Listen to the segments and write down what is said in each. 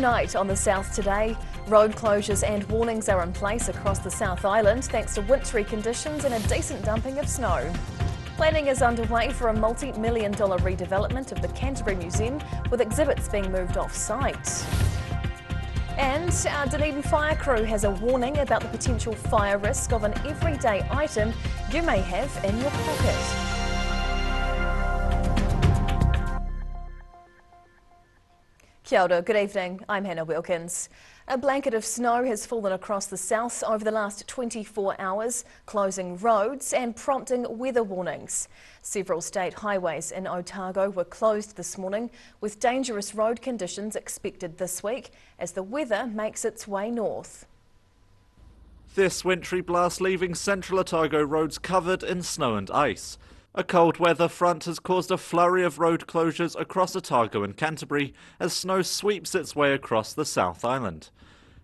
night on the south today. Road closures and warnings are in place across the South Island thanks to wintry conditions and a decent dumping of snow. Planning is underway for a multi-million-dollar redevelopment of the Canterbury Museum, with exhibits being moved off-site. And our Dunedin fire crew has a warning about the potential fire risk of an everyday item you may have in your pocket. Kia ora, good evening, I'm Hannah Wilkins. A blanket of snow has fallen across the south over the last 24 hours, closing roads and prompting weather warnings. Several state highways in Otago were closed this morning, with dangerous road conditions expected this week as the weather makes its way north. This wintry blast leaving central Otago roads covered in snow and ice. A cold weather front has caused a flurry of road closures across Otago and Canterbury as snow sweeps its way across the South Island.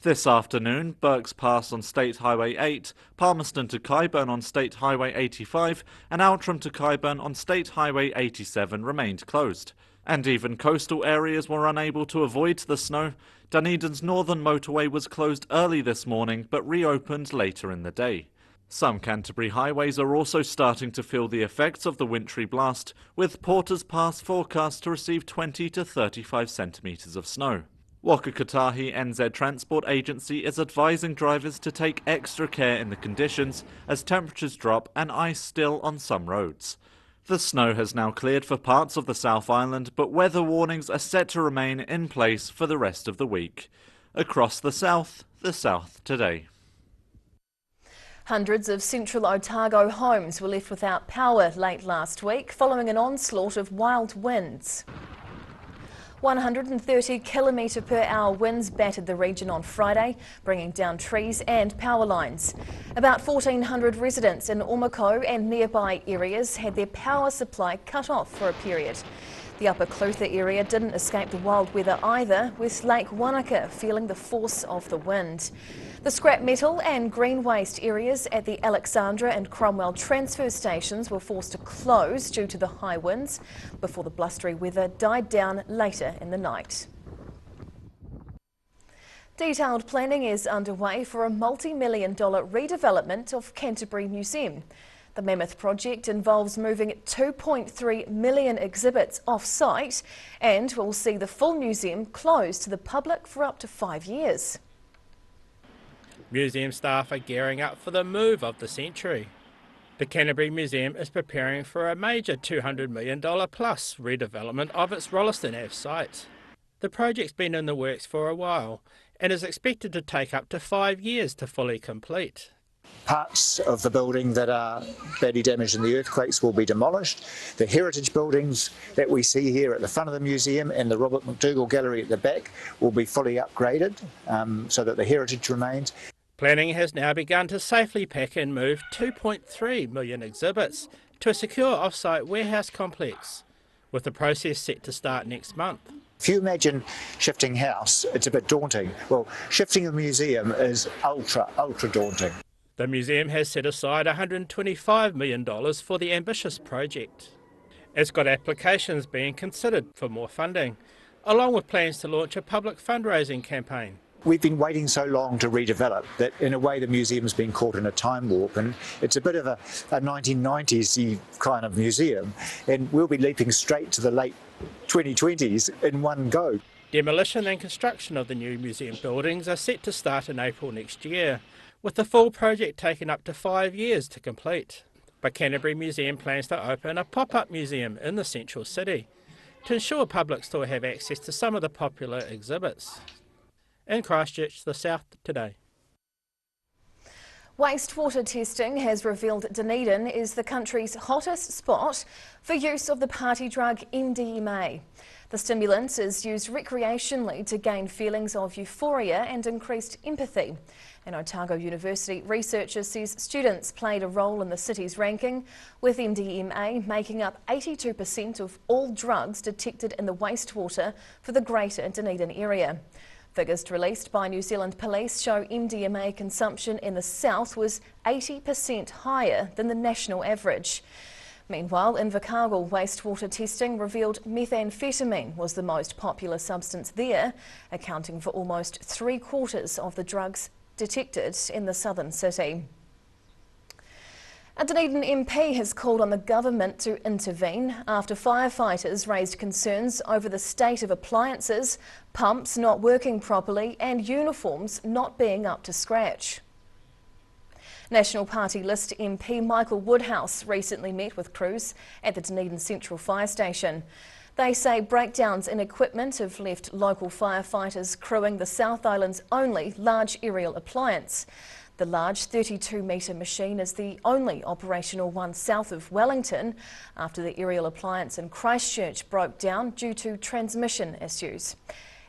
This afternoon, Burks Pass on State Highway 8, Palmerston to Kyburn on State Highway 85 and Outram to Kyburn on State Highway 87 remained closed. And even coastal areas were unable to avoid the snow. Dunedin's northern motorway was closed early this morning but reopened later in the day. Some Canterbury highways are also starting to feel the effects of the wintry blast, with Porters Pass forecast to receive 20 to 35 centimetres of snow. Waka Kotahi NZ Transport Agency is advising drivers to take extra care in the conditions as temperatures drop and ice still on some roads. The snow has now cleared for parts of the South Island, but weather warnings are set to remain in place for the rest of the week. Across the south today. Hundreds of central Otago homes were left without power late last week following an onslaught of wild winds. 130 km/h winds battered the region on Friday, bringing down trees and power lines. About 1,400 residents in Omako and nearby areas had their power supply cut off for a period. The Upper Clutha area didn't escape the wild weather either, with Lake Wanaka feeling the force of the wind. The scrap metal and green waste areas at the Alexandra and Cromwell transfer stations were forced to close due to the high winds before the blustery weather died down later in the night. Detailed planning is underway for a multi-million-dollar redevelopment of Canterbury Museum. The Mammoth project involves moving 2.3 million exhibits off-site and will see the full museum closed to the public for up to 5 years. Museum staff are gearing up for the move of the century. The Canterbury Museum is preparing for a major $200 million plus redevelopment of its Rolleston Ave site. The project's been in the works for a while and is expected to take up to 5 years to fully complete. Parts of the building that are badly damaged in the earthquakes will be demolished. The heritage buildings that we see here at the front of the museum and the Robert McDougall Gallery at the back will be fully upgraded so that the heritage remains. Planning has now begun to safely pack and move 2.3 million exhibits to a secure off-site warehouse complex, with the process set to start next month. If you imagine shifting house, it's a bit daunting. Well, shifting a museum is ultra daunting. The museum has set aside $125 million for the ambitious project. It's got applications being considered for more funding, along with plans to launch a public fundraising campaign. We've been waiting so long to redevelop that in a way the museum's been caught in a time warp, and it's a bit of a 1990s kind of museum, and we'll be leaping straight to the late 2020s in one go. Demolition and construction of the new museum buildings are set to start in April next year, with the full project taking up to 5 years to complete. But Canterbury Museum plans to open a pop-up museum in the central city to ensure public still have access to some of the popular exhibits. In Christchurch, the South today. Wastewater testing has revealed Dunedin is the country's hottest spot for use of the party drug MDMA. The stimulant is used recreationally to gain feelings of euphoria and increased empathy. An Otago University researcher says students played a role in the city's ranking, with MDMA making up 82% of all drugs detected in the wastewater for the greater Dunedin area. Figures released by New Zealand Police show MDMA consumption in the south was 80% higher than the national average. Meanwhile, Invercargill wastewater testing revealed methamphetamine was the most popular substance there, accounting for almost 3/4 of the drugs detected in the southern city. A Dunedin MP has called on the government to intervene after firefighters raised concerns over the state of appliances, pumps not working properly and uniforms not being up to scratch. National Party List MP Michael Woodhouse recently met with crews at the Dunedin Central Fire Station. They say breakdowns in equipment have left local firefighters crewing the South Island's only large aerial appliance. The large 32-metre machine is the only operational one south of Wellington after the aerial appliance in Christchurch broke down due to transmission issues.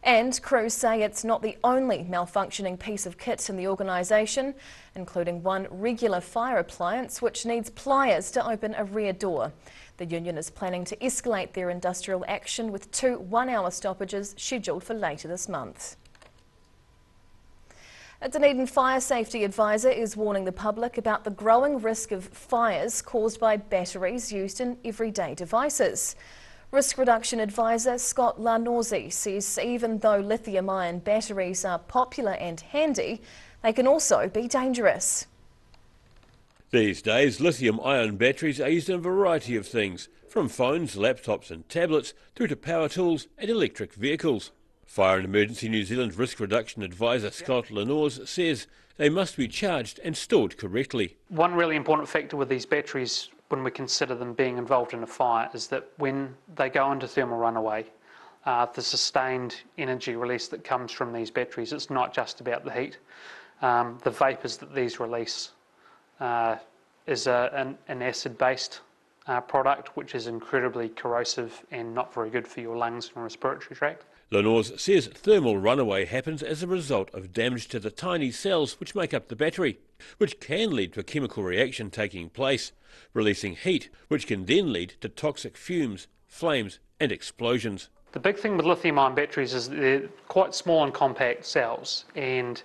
And crews say it's not the only malfunctioning piece of kit in the organisation, including one regular fire appliance which needs pliers to open a rear door. The union is planning to escalate their industrial action with 2 one-hour stoppages scheduled for later this month. A Dunedin Fire Safety Advisor is warning the public about the growing risk of fires caused by batteries used in everyday devices. Risk Reduction Advisor Scott Larnorzi says even though lithium-ion batteries are popular and handy, they can also be dangerous. These days, lithium-ion batteries are used in a variety of things, from phones, laptops and tablets through to power tools and electric vehicles. Fire and Emergency New Zealand Risk Reduction Advisor Scott Larnorzi says they must be charged and stored correctly. One really important factor with these batteries when we consider them being involved in a fire is that when they go into thermal runaway, the sustained energy release that comes from these batteries, it's not just about the heat. The vapours that these release is an acid-based product which is incredibly corrosive and not very good for your lungs and respiratory tract. Larnorzi says thermal runaway happens as a result of damage to the tiny cells which make up the battery, which can lead to a chemical reaction taking place, releasing heat, which can then lead to toxic fumes, flames and explosions. The big thing with lithium-ion batteries is that they're quite small and compact cells, and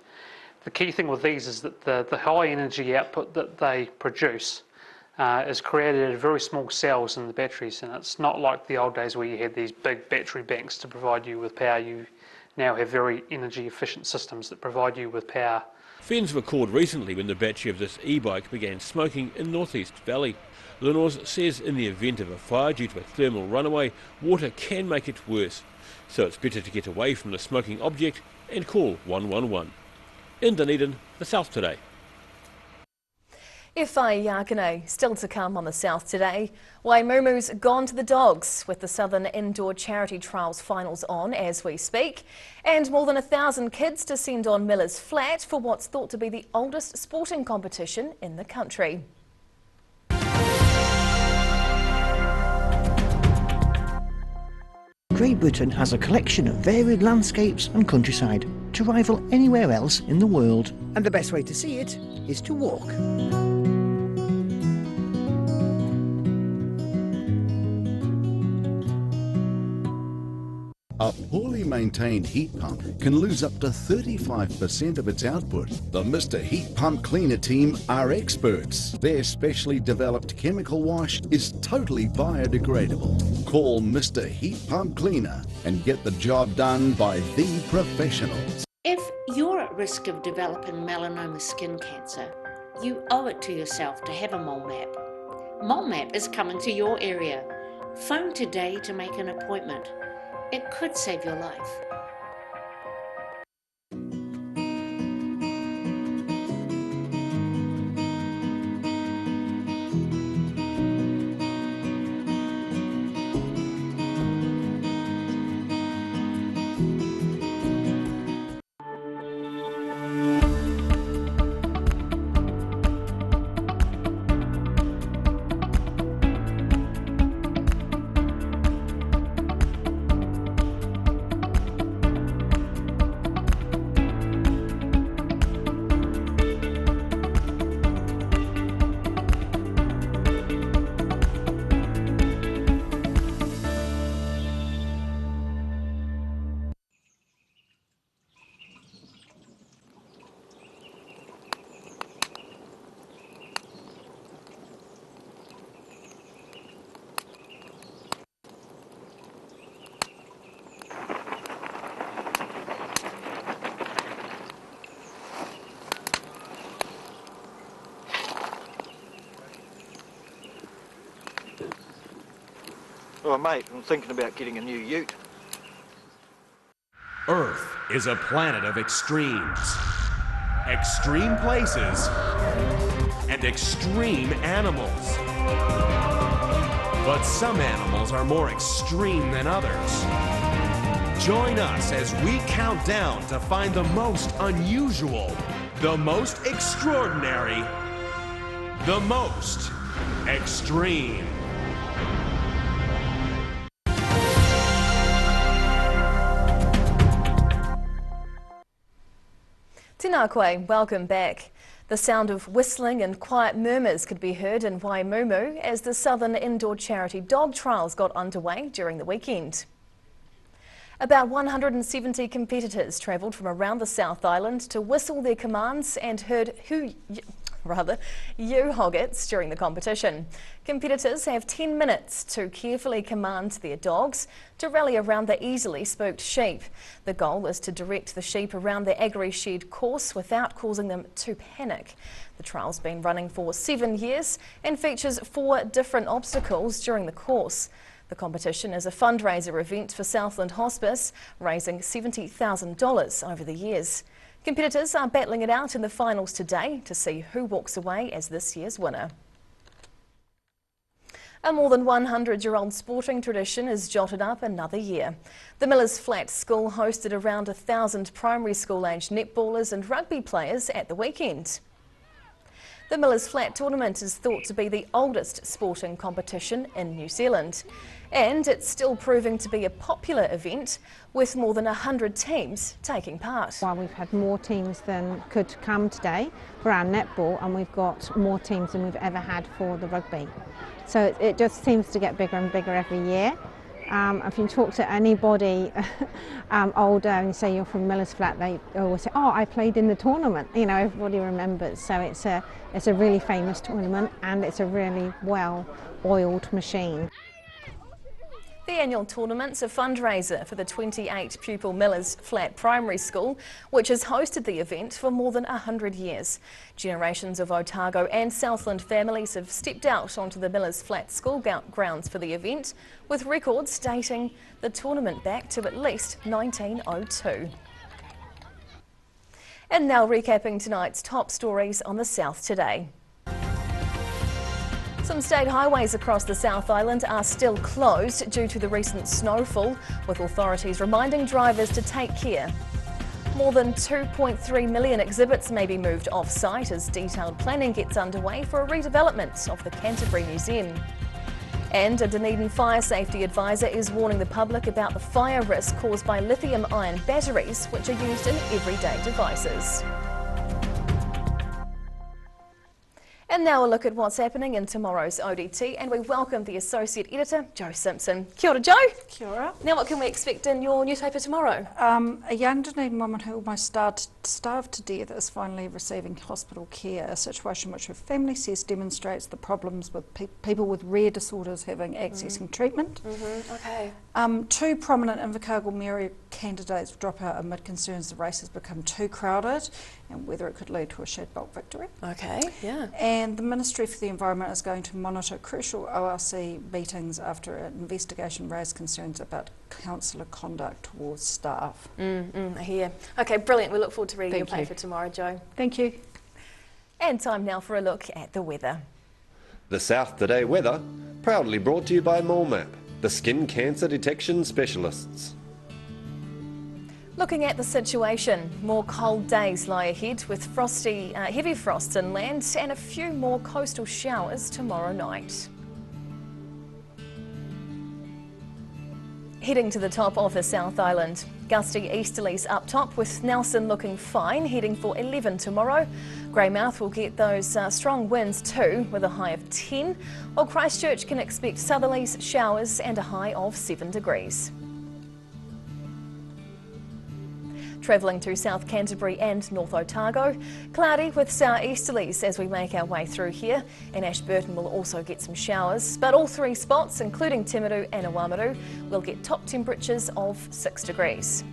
the key thing with these is that the high energy output that they produce is created at very small cells in the batteries, and it's not like the old days where you had these big battery banks to provide you with power. You now have very energy efficient systems that provide you with power. Fens were called recently when the battery of this e-bike began smoking in North East Valley. Larnorzi says in the event of a fire due to a thermal runaway, water can make it worse, so it's better to get away from the smoking object and call 111. In Dunedin, the South Today. Whai Yakane still to come on the South Today. Waimumu's gone to the dogs with the Southern Indoor Charity Trials finals on as we speak. And more than 1,000 kids descend on Miller's Flat for what's thought to be the oldest sporting competition in the country. Great Britain has a collection of varied landscapes and countryside to rival anywhere else in the world. And the best way to see it is to walk. A poorly maintained heat pump can lose up to 35% of its output. The Mr. Heat Pump Cleaner team are experts. Their specially developed chemical wash is totally biodegradable. Call Mr. Heat Pump Cleaner and get the job done by the professionals. If you're at risk of developing melanoma skin cancer, you owe it to yourself to have a mole map. Mole map is coming to your area. Phone today to make an appointment. It could save your life. Oh mate, I'm thinking about getting a new ute. Earth is a planet of extremes. Extreme places and extreme animals. But some animals are more extreme than others. Join us as we count down to find the most unusual, the most extraordinary, the most extreme. Tēnā koe, welcome back. The sound of whistling and quiet murmurs could be heard in Waimumu as the Southern Indoor Charity Dog Trials got underway during the weekend. About 170 competitors travelled from around the South Island to whistle their commands and heard U-hoggets during the competition. Competitors have 10 minutes to carefully command their dogs to rally around the easily spooked sheep. The goal is to direct the sheep around the Agri Shed course without causing them to panic. The trial's been running for 7 years and features 4 different obstacles during the course. The competition is a fundraiser event for Southland Hospice, raising $70,000 over the years. Competitors are battling it out in the finals today to see who walks away as this year's winner. A more than 100-year-old sporting tradition is jotted up another year. The Millers Flat School hosted around 1,000 primary school-aged netballers and rugby players at the weekend. The Millers Flat tournament is thought to be the oldest sporting competition in New Zealand, and it's still proving to be a popular event with more than 100 teams taking part. While we've had more teams than could come today for our netball, and we've got more teams than we've ever had for the rugby. So it just seems to get bigger and bigger every year. If you talk to anybody older and you say you're from Millers Flat, they always say, "Oh, I played in the tournament." You know, everybody remembers. So it's a really famous tournament and it's a really well-oiled machine. The annual tournament's a fundraiser for the 28-pupil Millers Flat Primary School, which has hosted the event for more than 100 years. Generations of Otago and Southland families have stepped out onto the Millers Flat School grounds for the event, with records dating the tournament back to at least 1902. And now recapping tonight's top stories on the South Today. Some state highways across the South Island are still closed due to the recent snowfall, with authorities reminding drivers to take care. More than 2.3 million exhibits may be moved off-site as detailed planning gets underway for a redevelopment of the Canterbury Museum. And a Dunedin fire safety advisor is warning the public about the fire risk caused by lithium-ion batteries, which are used in everyday devices. And now a look at what's happening in tomorrow's ODT, and we welcome the Associate Editor, Jo Simpson. Kia ora, Jo. Kia ora. Now what can we expect in your newspaper tomorrow? A young Dunedin woman who almost starved to death is finally receiving hospital care, a situation which her family says demonstrates the problems with people with rare disorders accessing treatment. Okay. 2 prominent Invercargill mayoral candidates drop out amid concerns the race has become too crowded and whether it could lead to a Shadbolt victory. Okay, yeah. And the Ministry for the Environment is going to monitor crucial ORC meetings after an investigation raised concerns about councillor conduct towards staff. I hear. Okay, brilliant. We look forward to reading your paper tomorrow, Jo. Thank you. And time now for a look at the weather. The South Today weather, proudly brought to you by MoleMap, the skin cancer detection specialists. Looking at the situation, more cold days lie ahead with heavy frosts inland and a few more coastal showers tomorrow night. Heading to the top of the South Island, gusty easterlies up top with Nelson looking fine, heading for 11 tomorrow. Greymouth will get those strong winds too with a high of 10, while Christchurch can expect southerlies, showers and a high of 7 degrees. Travelling to South Canterbury and North Otago, cloudy with southeasterlies as we make our way through here, and Ashburton will also get some showers, but all 3 spots, including Timaru and Awamaru, will get top temperatures of 6 degrees.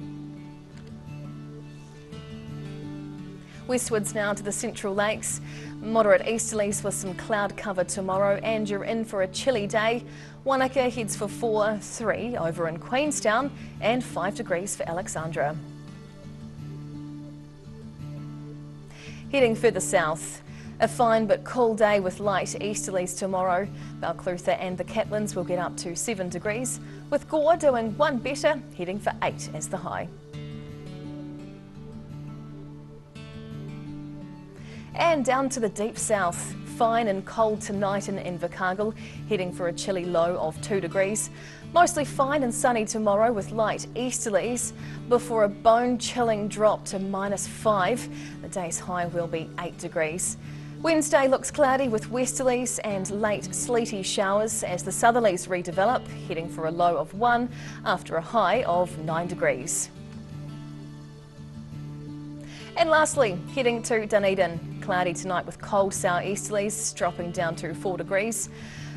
Westwards now to the Central Lakes. Moderate easterlies with some cloud cover tomorrow, and you're in for a chilly day. Wanaka heads for 4, 3 over in Queenstown, and 5 degrees for Alexandra. Heading further south, a fine but cool day with light easterlies tomorrow. Balclutha and the Catlins will get up to 7 degrees, with Gore doing 1 better, heading for 8 as the high. And down to the deep south, fine and cold tonight in Invercargill, heading for a chilly low of 2 degrees. Mostly fine and sunny tomorrow with light easterlies before a bone-chilling drop to -5. The day's high will be 8 degrees. Wednesday looks cloudy with westerlies and late sleety showers as the southerlies redevelop, heading for a low of 1 after a high of 9 degrees. And lastly, heading to Dunedin, cloudy tonight with cold southeasterlies dropping down to 4 degrees.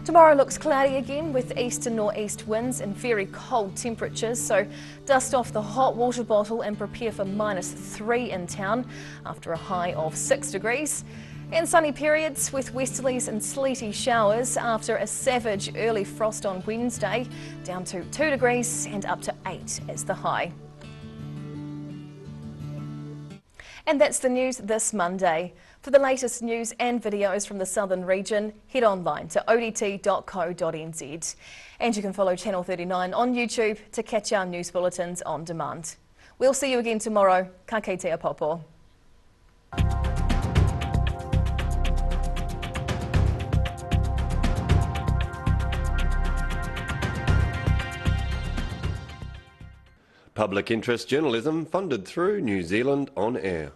Tomorrow looks cloudy again with east to northeast winds and very cold temperatures, so dust off the hot water bottle and prepare for -3 in town after a high of 6 degrees. And sunny periods with westerlies and sleety showers after a savage early frost on Wednesday, down to 2 degrees and up to 8 as the high. And that's the news this Monday. For the latest news and videos from the southern region, head online to odt.co.nz. And you can follow Channel 39 on YouTube to catch our news bulletins on demand. We'll see you again tomorrow. Ka kite a popo. Public interest journalism funded through New Zealand On Air.